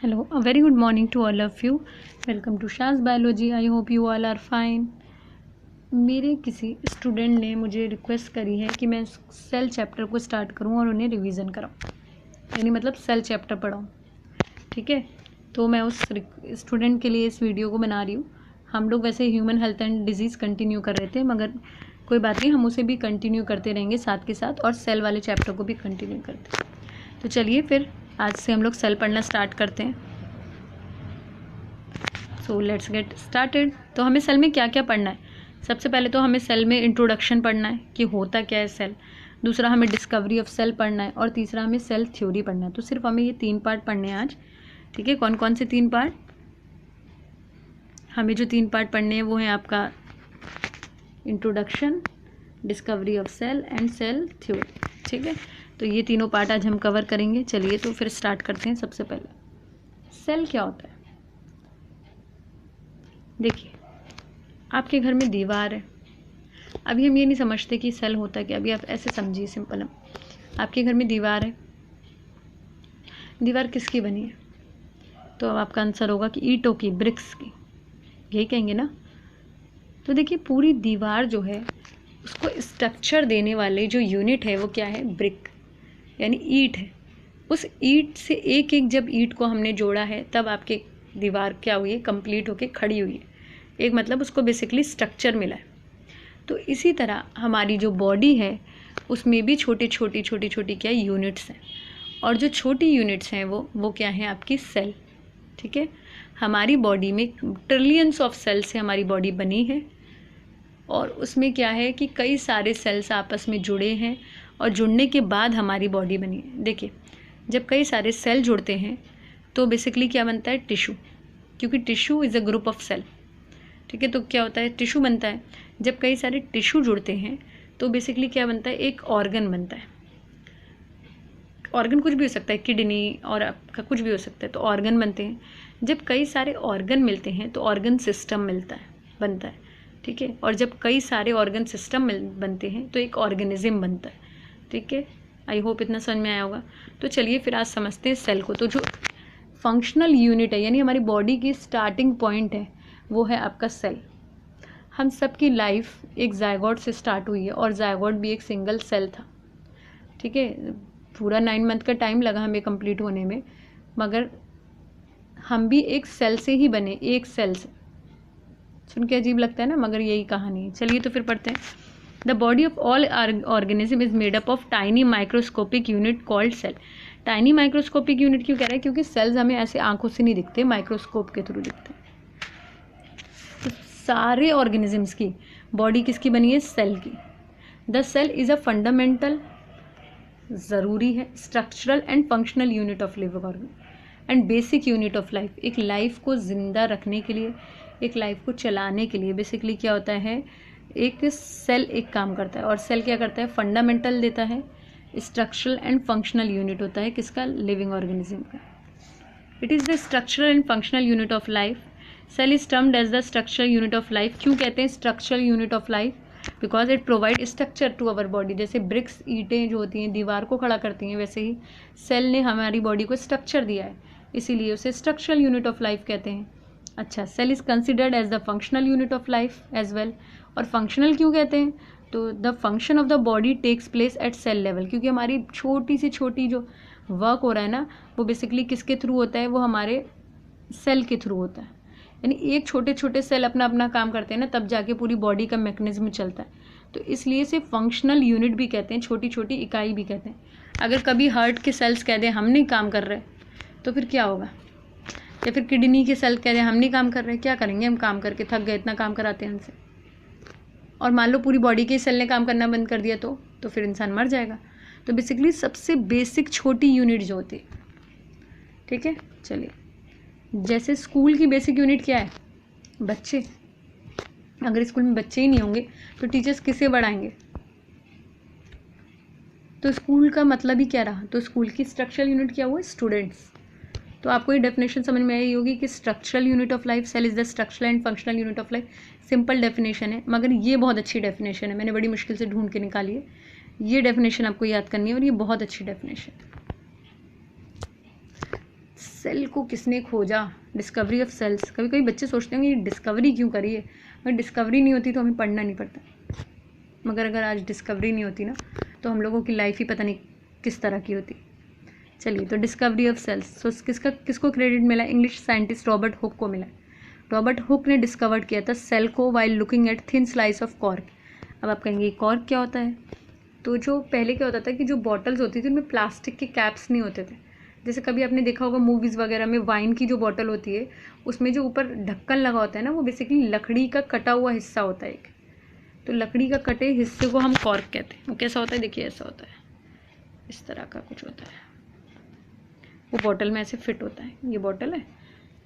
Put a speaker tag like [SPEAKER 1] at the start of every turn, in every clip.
[SPEAKER 1] Hello, a very good morning to all of you. Welcome to Shaz Biology. I hope you all are fine. मेरे किसी student ने मुझे request करी है कि मैं सेल चैप्टर को स्टार्ट करूं और उन्हें रिवीजन कराऊं, यानी मतलब सेल चैप्टर पढ़ाऊं। ठीक है, तो मैं उस स्टूडेंट के लिए इस वीडियो को बना रही हूँ। हम लोग वैसे human health and disease continue कर रहे थे, मगर कोई बात नहीं, हम उसे भी कंटिन्यू करते रहेंगे साथ के साथ, और सेल वाले चैप्टर को भी कंटिन्यू करते हैं। तो चलिए फिर आज से हम लोग सेल पढ़ना स्टार्ट करते हैं। So let's get started. तो हमें सेल में क्या क्या पढ़ना है? सबसे पहले तो हमें सेल में इंट्रोडक्शन पढ़ना है कि होता क्या है सेल। दूसरा हमें डिस्कवरी ऑफ सेल पढ़ना है, और तीसरा हमें सेल थ्योरी पढ़ना है। तो सिर्फ हमें ये 3 पार्ट पढ़ने हैं आज। ठीक है, कौन कौन से 3 पार्ट? हमें जो 3 पार्ट पढ़ने हैं वो हैं आपका introduction, discovery of cell and cell theory. ठीक है, तो ये तीनों पार्ट आज हम कवर करेंगे। चलिए तो फिर स्टार्ट करते हैं। सबसे पहले सेल क्या होता है? देखिए, आपके घर में दीवार है। अभी हम ये नहीं समझते कि सेल होता है क्या, अभी आप ऐसे समझिए सिंपल। हम आपके घर में दीवार है। दीवार किसकी बनी है? तो अब आपका आंसर होगा कि ईंटों की, ब्रिक्स की, यही कहेंगे ना। तो देखिए, पूरी दीवार जो है उसको स्ट्रक्चर देने वाले जो यूनिट है वो क्या है? ब्रिक, यानी ईंट है। उस ईंट से एक एक जब ईंट को हमने जोड़ा है तब आपकी दीवार क्या हुई है? कंप्लीट होके खड़ी हुई है। एक मतलब उसको बेसिकली स्ट्रक्चर मिला है। तो इसी तरह हमारी जो बॉडी है उसमें भी छोटी छोटी क्या यूनिट्स हैं, और जो छोटी यूनिट्स हैं वो क्या है? आपकी सेल। ठीक है, हमारी बॉडी में ट्रिलियंस ऑफ सेल से हमारी बॉडी बनी है, और उसमें क्या है कि कई सारे सेल्स आपस में जुड़े हैं, और जुड़ने के बाद हमारी बॉडी बनी है। देखिए, जब कई सारे सेल जुड़ते हैं तो बेसिकली क्या बनता है? टिश्यू, क्योंकि tissue is a group of cell. ठीक है, तो क्या होता है? टिश्यू बनता है। जब कई सारे टिश्यू जुड़ते हैं तो बेसिकली क्या बनता है? एक ऑर्गन बनता है। ऑर्गन कुछ भी हो सकता है, किडनी और आपका कुछ भी हो सकता है, तो ऑर्गन बनते हैं। जब कई सारे ऑर्गन मिलते हैं तो ऑर्गन सिस्टम बनता है। ठीक है, और जब कई सारे ऑर्गन सिस्टम बनते हैं तो एक ऑर्गेनिज्म बनता है। ठीक है, आई होप इतना समझ में आया होगा। तो चलिए फिर आज समझते हैं सेल को। तो जो फंक्शनल यूनिट है, यानी हमारी बॉडी की स्टार्टिंग पॉइंट है, वो है आपका सेल। हम सब की लाइफ एक जायगोट से स्टार्ट हुई है, और जायगोट भी एक सिंगल सेल था। ठीक है, पूरा 9 मंथ का टाइम लगा हमें कंप्लीट होने में, मगर हम भी एक सेल से ही बने, एक सेल से। सुन के अजीब लगता है ना, मगर यही कहानी है। चलिए तो फिर पढ़ते हैं। The body of all organism is made up of tiny microscopic unit called cell. Tiny microscopic unit क्यों कह रहा है? क्योंकि सेल्स हमें ऐसे आंखों से नहीं दिखते, माइक्रोस्कोप के थ्रू दिखते हैं। तो सारे ऑर्गेनिजम्स की बॉडी किसकी बनी है? सेल की। The cell is a fundamental, ज़रूरी है, structural and functional unit of living organ and basic unit of life. एक लाइफ को ज़िंदा रखने के लिए, एक लाइफ को चलाने के लिए बेसिकली क्या होता है? एक सेल एक काम करता है। और सेल क्या करता है? फंडामेंटल देता है, स्ट्रक्चरल एंड फंक्शनल यूनिट होता है किसका? लिविंग ऑर्गेनिज्म का। It is the structural and functional unit of life. Cell is termed as the structural unit of life. क्यों कहते हैं structural unit of life? Because it provide structure to our body. जैसे bricks, ईंटें जो होती हैं दीवार को खड़ा करती हैं, वैसे ही सेल ने हमारी बॉडी को स्ट्रक्चर दिया है, इसीलिए उसे स्ट्रक्चरल यूनिट ऑफ लाइफ कहते हैं। अच्छा, cell is considered as the functional unit of life as well. और फंक्शनल क्यों कहते हैं? तो the function of the body takes place at cell level, क्योंकि हमारी छोटी से छोटी जो वर्क हो रहा है ना, वो बेसिकली किसके थ्रू होता है? वो हमारे सेल के थ्रू होता है। यानी एक छोटे छोटे सेल अपना अपना काम करते हैं ना, तब जाके पूरी बॉडी का मैकेनिज्म चलता है। तो इसलिए से फंक्शनल यूनिट भी कहते हैं, छोटी छोटी इकाई भी कहते हैं। अगर कभी हार्ट के सेल्स कह दें हम नहीं काम कर रहे, तो फिर क्या होगा? या फिर किडनी के सेल कह दें हम नहीं काम कर रहे, क्या करेंगे? हम काम करके थक गए, इतना काम कराते हैं हमसे। और मान लो पूरी बॉडी के सेल ने काम करना बंद कर दिया तो फिर इंसान मर जाएगा। तो बेसिकली सबसे बेसिक छोटी यूनिट जो होती है। ठीक है, चलिए, जैसे स्कूल की बेसिक यूनिट क्या है? बच्चे। अगर स्कूल में बच्चे ही नहीं होंगे तो टीचर्स किसे पढ़ाएंगे? तो स्कूल का मतलब ही क्या रहा? तो स्कूल की स्ट्रक्चरल यूनिट क्या हुआ? स्टूडेंट्स। तो आपको ये डेफिनेशन समझ में आई होगी कि structural unit of life, cell is the structural and functional unit of life. Simple definition है, मगर ये बहुत अच्छी डेफिनेशन है, मैंने बड़ी मुश्किल से ढूंढ के निकाली है। ये डेफिनेशन आपको याद करनी है, और ये बहुत अच्छी डेफिनेशन है। सेल को किसने खोजा, डिस्कवरी ऑफ सेल्स। कभी कभी बच्चे सोचते हैं कि डिस्कवरी क्यों करी है, अगर डिस्कवरी नहीं होती तो हमें पढ़ना नहीं पड़ता, मगर अगर आज डिस्कवरी नहीं होती ना तो हम लोगों की लाइफ ही पता नहीं किस तरह की होती। चलिए, तो डिस्कवरी ऑफ सेल्स, तो किसको क्रेडिट मिला, इंग्लिश साइंटिस्ट रॉबर्ट हुक को मिला। रॉबर्ट हुक ने डिस्कवर्ड किया था सेल को while looking at thin slice of cork. अब आप कहेंगे कॉर्क क्या होता है, तो जो पहले क्या होता था कि जो बॉटल्स होती थी उनमें प्लास्टिक के कैप्स नहीं होते थे। जैसे कभी आपने देखा होगा मूवीज़ वगैरह में वाइन की जो बॉटल होती है उसमें जो ऊपर ढक्कन लगा होता है ना, वो बेसिकली लकड़ी का कटा हुआ हिस्सा होता है एक, तो लकड़ी का कटे हिस्से को हम कॉर्क कहते हैं। वो कैसा होता है, देखिए ऐसा होता है, इस तरह का कुछ होता है, वो बॉटल में ऐसे फिट होता है। ये बॉटल है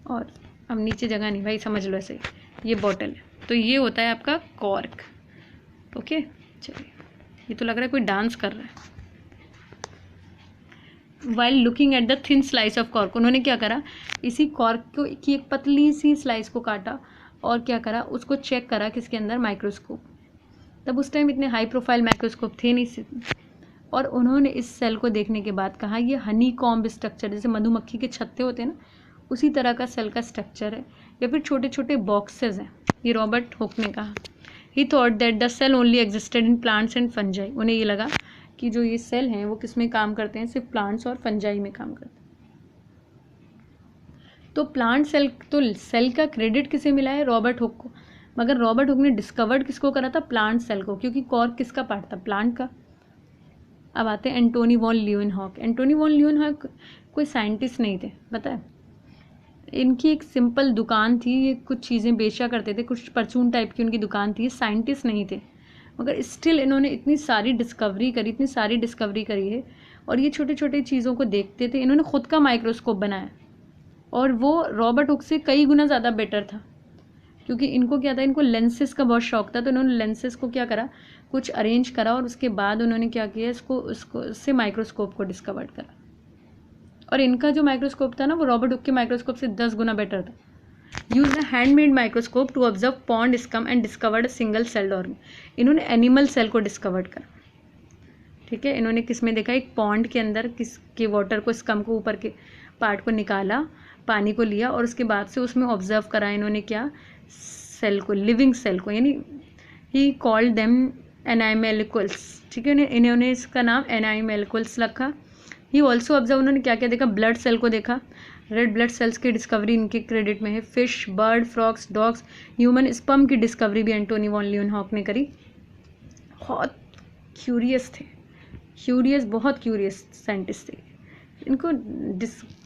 [SPEAKER 1] और अब नीचे जगह नहीं भाई, समझ लो ऐसे, ये बॉटल है, तो ये होता है आपका कॉर्क। ओके, चलिए, ये तो लग रहा है कोई डांस कर रहा है। While looking at the thin slice of cork, उन्होंने क्या करा, इसी कॉर्क को की एक पतली सी स्लाइस को काटा और क्या करा, उसको चेक करा किसके अंदर, माइक्रोस्कोप। तब उस टाइम इतने हाई प्रोफाइल माइक्रोस्कोप थे नहीं, और उन्होंने इस सेल को देखने के बाद कहा ये हनी कॉम्ब स्ट्रक्चर, जैसे मधुमक्खी के छत्ते होते हैं ना, उसी तरह का सेल का स्ट्रक्चर है, या फिर छोटे छोटे बॉक्सेस हैं। ये रॉबर्ट हुक ने कहा। He thought that the cell only existed in plants and fungi. उन्हें ये लगा कि जो ये सेल हैं वो किस में काम करते हैं, सिर्फ प्लांट्स और फंजाई में काम करते हैं। तो प्लांट सेल, तो सेल का क्रेडिट किसे मिला है, रॉबर्ट हुक को, मगर रॉबर्ट हुक ने डिस्कवर्ड किसको करा था, प्लांट सेल को, क्योंकि कॉर्क किसका पार्ट था, प्लांट का। अब आते हैं एंटोनी वॉन ल्यूएनहॉक। एंटोनी वॉन ल्यूएनहॉक कोई साइंटिस्ट नहीं थे, पता है, इनकी एक सिंपल दुकान थी, ये कुछ चीज़ें बेचा करते थे, कुछ परचून टाइप की उनकी दुकान थी, साइंटिस्ट नहीं थे, मगर स्टिल इन्होंने इतनी सारी डिस्कवरी करी है, और ये छोटे छोटे चीज़ों को देखते थे। इन्होंने खुद का माइक्रोस्कोप बनाया और वो रॉबर्ट हुक से कई गुना ज़्यादा बेटर था, क्योंकि इनको क्या था, इनको लेंसेज का बहुत शौक था, तो इन्होंने लेंसेज को क्या करा, कुछ अरेंज करा, और उसके बाद उन्होंने क्या किया, इससे माइक्रोस्कोप को डिस्कवर करा। और इनका जो माइक्रोस्कोप था ना, वो रॉबर्ट हुक के माइक्रोस्कोप से 10 गुना बेटर था। Use a handmade microscope to observe pond scum and discovered single celled organ. इन्होंने एनिमल सेल को डिस्कवर्ड करा, ठीक है। इन्होंने किस में देखा, एक पॉन्ड के अंदर किसके वाटर को, स्कम को, ऊपर के पार्ट को निकाला, पानी को लिया, और उसके बाद से उसमें ऑब्जर्व करा इन्होंने क्या, सेल को, लिविंग सेल को, यानी ही कॉल्ड देम एनाइमेलिकल्स, ठीक है। इन्होंने इसका नाम एनाइमेलिकल्स रखा। ही ऑल्सो ऑब्जर्व, उन्होंने क्या क्या देखा, ब्लड सेल को देखा, रेड ब्लड सेल्स की डिस्कवरी इनके क्रेडिट में है। Fish, bird, frogs, dogs, human sperm की डिस्कवरी भी एंटोनी वॉन ल्यूएनहॉक ने करी। बहुत क्यूरियस थे, बहुत क्यूरियस साइंटिस्ट थे। इनको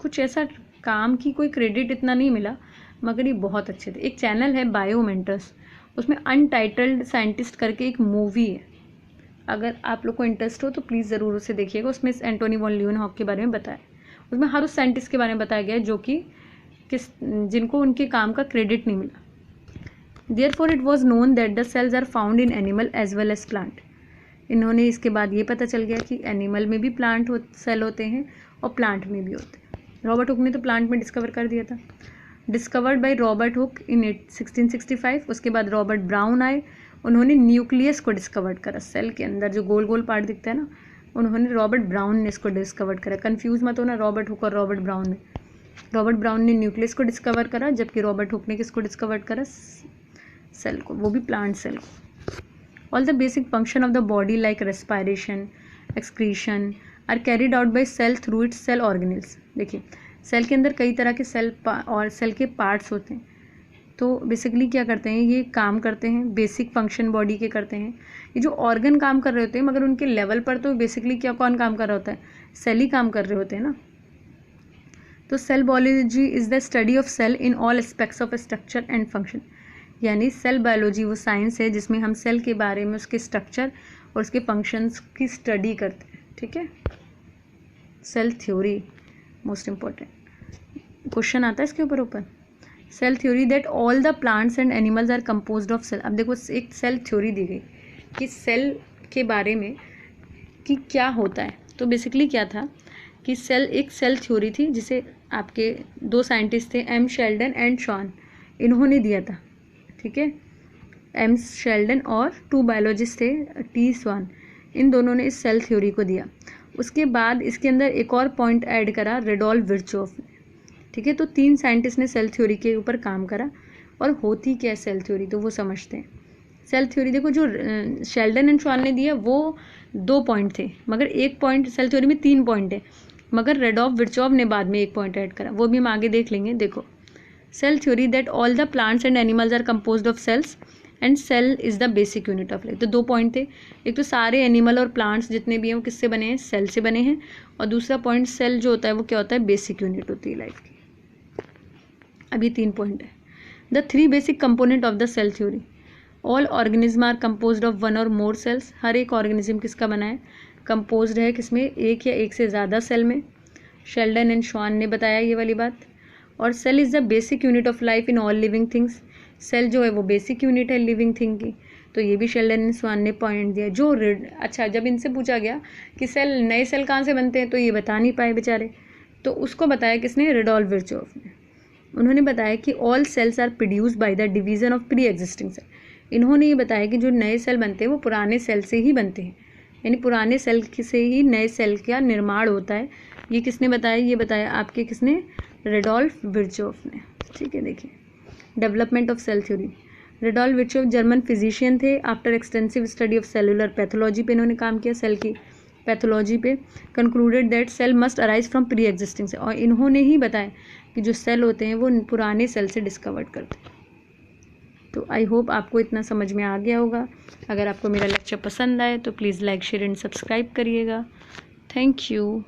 [SPEAKER 1] कुछ ऐसा काम की कोई क्रेडिट इतना नहीं मिला, मगर ये बहुत अच्छे थे। एक चैनल है बायोमेंटर्स, उसमें अनटाइटल्ड साइंटिस्ट करके एक मूवी है, अगर आप लोग को इंटरेस्ट हो तो प्लीज़ ज़रूर उसे देखिएगा। उसमें एंटोनी वॉन ल्यूएनहॉक के बारे में बताया, उसमें हर उस साइंटिस्ट के बारे में बताया गया है जो कि जिनको उनके काम का क्रेडिट नहीं मिला। Therefore it was known that the cells are found in animal as well as plant. इन्होंने इसके बाद ये पता चल गया कि एनिमल में भी सेल होते हैं और प्लांट में भी होते हैं। रॉबर्ट हुक ने तो प्लांट में डिस्कवर कर दिया था। डिस्कवर्ड बाय रॉबर्ट हुक इन 1665। उसके बाद रॉबर्ट ब्राउन आए, उन्होंने न्यूक्लियस को डिस्कवर्ड करा, सेल के अंदर जो गोल गोल पार्ट दिखता है ना, उन्होंने रॉबर्ट ब्राउन ने इसको डिस्कवर्ड करा। कंफ्यूज मत होना रॉबर्ट हुक और रॉबर्ट ब्राउन में। रॉबर्ट ब्राउन ने न्यूक्लियस को डिस्कवर करा, जबकि रॉबर्ट हुक ने किसको डिस्कवर करा, सेल को, वो भी प्लांट सेल को। All the basic function of the body like respiration, excretion are carried out by cell through its cell organelles. देखिए, सेल के अंदर कई तरह के सेल और सेल के पार्ट्स होते हैं, तो बेसिकली क्या करते हैं, ये काम करते हैं, बेसिक फंक्शन बॉडी के करते हैं। ये जो ऑर्गन काम कर रहे होते हैं, मगर उनके लेवल पर तो बेसिकली क्या, कौन काम कर रहा होता है, सेल ही काम कर रहे होते हैं ना। तो cell biology is the study of cell in all aspects of structure and function. यानी सेल बायोलॉजी वो साइंस है जिसमें हम सेल के बारे में, उसके स्ट्रक्चर और उसके फंक्शंस की स्टडी करते हैं, ठीक है। Cell theory most important question आता है इसके ऊपर। Cell theory that all the plants and animals are composed of cell. अब देखो, एक सेल थ्योरी दी गई कि सेल के बारे में कि क्या होता है। तो बेसिकली क्या था कि एक सेल थ्योरी थी जिसे आपके 2 साइंटिस्ट थे, एम शेल्डन एंड शॉन, इन्होंने दिया था, ठीक है। एम शेल्डन और 2 बायोलॉजिस्ट थे, टी स्वान, इन दोनों ने इस सेल थ्योरी को दिया। उसके बाद इसके अंदर एक और पॉइंट ऐड करा रेडोल्फ विर्चोफ ने। ठीक है। तो 3 साइंटिस्ट ने सेल थ्योरी के ऊपर काम करा, और होती क्या है सेल थ्योरी तो वो समझते हैं। सेल थ्योरी देखो, जो शेल्डन एंड श्वान ने दिया वो 2 पॉइंट थे, मगर एक पॉइंट, सेल थ्योरी में 3 पॉइंट है, मगर रेडॉल्फ विर्चॉव ने बाद में एक पॉइंट ऐड करा, वो भी हम आगे देख लेंगे। देखो, cell theory that all the plants and animals are composed of cells and cell is the basic unit of life. तो 2 पॉइंट थे, एक तो सारे एनिमल और प्लांट्स जितने भी हैं वो किससे बने हैं, सेल से बने हैं, और दूसरा पॉइंट सेल जो होता है वो क्या होता है, बेसिक यूनिट होती है लाइफ की। अब ये 3 पॉइंट है। The 3 basic component of the cell theory, all organism are composed of 1 or more sales. हर एक ऑर्गेनिज्म किसका बना है, कंपोज्ड है किसमें, एक या एक से ज़्यादा सेल में। शेल्डन एंड श्वान ने बताया ये वाली बात। और cell is the basic unit of life in all living things. Cell जो है वो बेसिक यूनिट है लिविंग थिंग की, तो ये भी शेल्डन एंड श्वान ने पॉइंट दिया। जो अच्छा, जब इनसे पूछा गया कि सेल, नए सेल कहाँ से बनते हैं, तो ये बता नहीं पाए बेचारे, तो उसको बताया किसने, रेडॉल्फ विर्चॉव ने। उन्होंने बताया कि all cells are produced by the division of pre existing cell. इन्होंने ये बताया कि जो नए सेल बनते हैं वो पुराने सेल से ही बनते हैं, यानी पुराने सेल से ही नए सेल का निर्माण होता है। ये किसने बताया, ये बताया आपके किसने, रेडॉल्फ विर्चॉव ने। ठीक है, देखिए development of cell theory. Rudolf Virchow German physician थे। After extensive study of cellular pathology पे इन्होंने काम किया, सेल की पैथोलॉजी पे, concluded that cell must arise from pre existing cell. और इन्होंने ही बताया कि जो सेल होते हैं वो पुराने सेल से डिस्कवर्ड करते हैं। तो आई होप आपको इतना समझ में आ गया होगा। अगर आपको मेरा लेक्चर पसंद आए तो please like, share and subscribe करिएगा। Thank you.